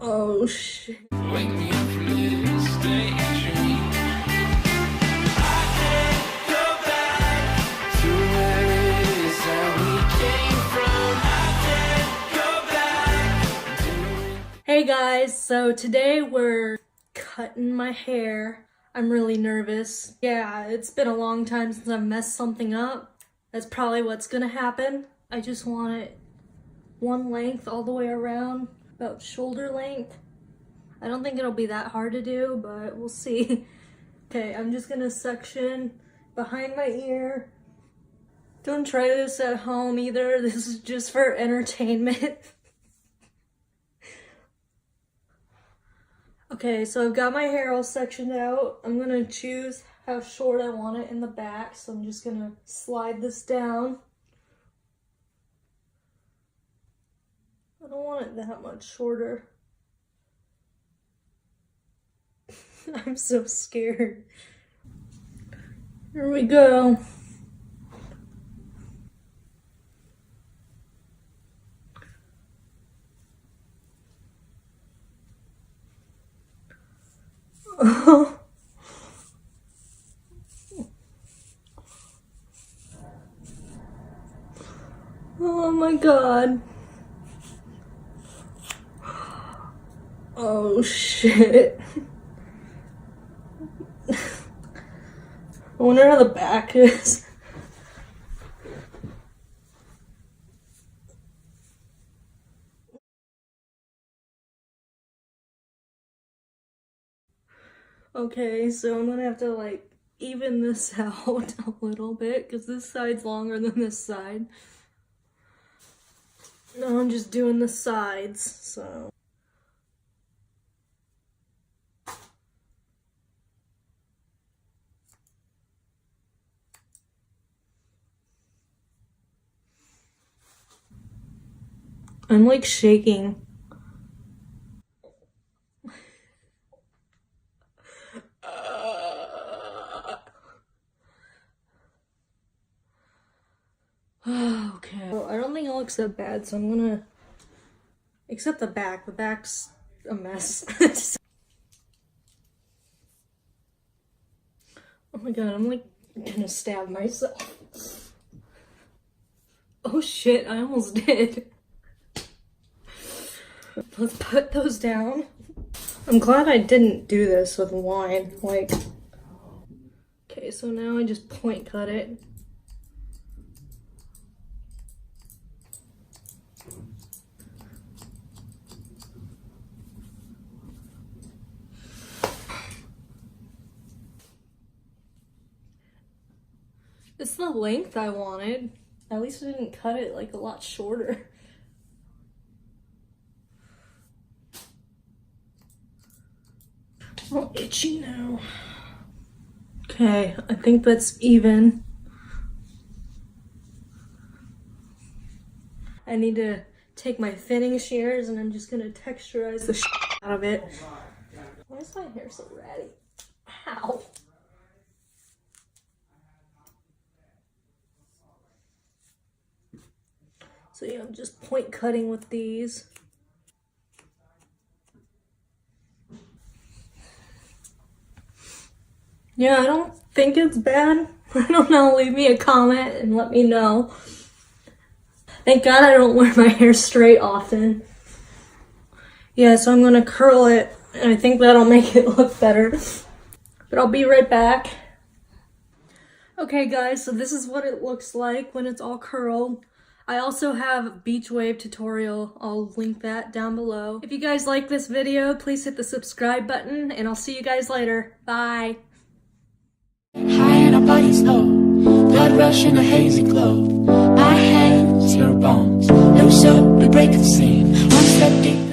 Oh shit. Wake me up from this daydream. I can't go back to where it is that we came from. I can't go back. Hey guys, so today we're cutting my hair. I'm really nervous. Yeah, it's been a long time since I've messed something up. That's probably what's gonna happen. I just want it one length all the way around, about shoulder length. I don't think it'll be that hard to do, but we'll see. Okay, I'm just gonna section behind my ear. Don't try this at home either. This is just for entertainment. Okay, so I've got my hair all sectioned out. I'm gonna choose how short I want it in the back, so I'm just gonna slide this down. I don't want it that much shorter. I'm so scared. Here we go. Oh my god. Oh shit. I wonder how the back is. Okay, so I'm gonna have to like even this out a little bit because this side's longer than this side. No, I'm just doing the sides, so. I'm like shaking. Okay. Well, I don't think it looks that bad, so I'm gonna except the back. The back's a mess. Oh my god, I'm like gonna stab myself. Oh shit, I almost did. Let's put those down. I'm glad I didn't do this with wine. Like, okay, so now I just point cut it. It's the length I wanted. At least I didn't cut it like a lot shorter. All itchy now. Okay, I think that's even. I need to take my thinning shears and I'm just gonna texturize the shit out of it. Why is my hair so ratty? Ow. So yeah, I'm just point cutting with these. Yeah, I don't think it's bad. I don't know, leave me a comment and let me know. Thank God I don't wear my hair straight often. Yeah, so I'm gonna curl it and I think that'll make it look better. But I'll be right back. Okay guys, so this is what it looks like when it's all curled. I also have a beach wave tutorial. I'll link that down below. If you guys like this video, please hit the subscribe button and I'll see you guys later. Bye. High in our bodies low, blood rush in a hazy glow. Our hands, your bones, loose up, we break the scene. One step deep.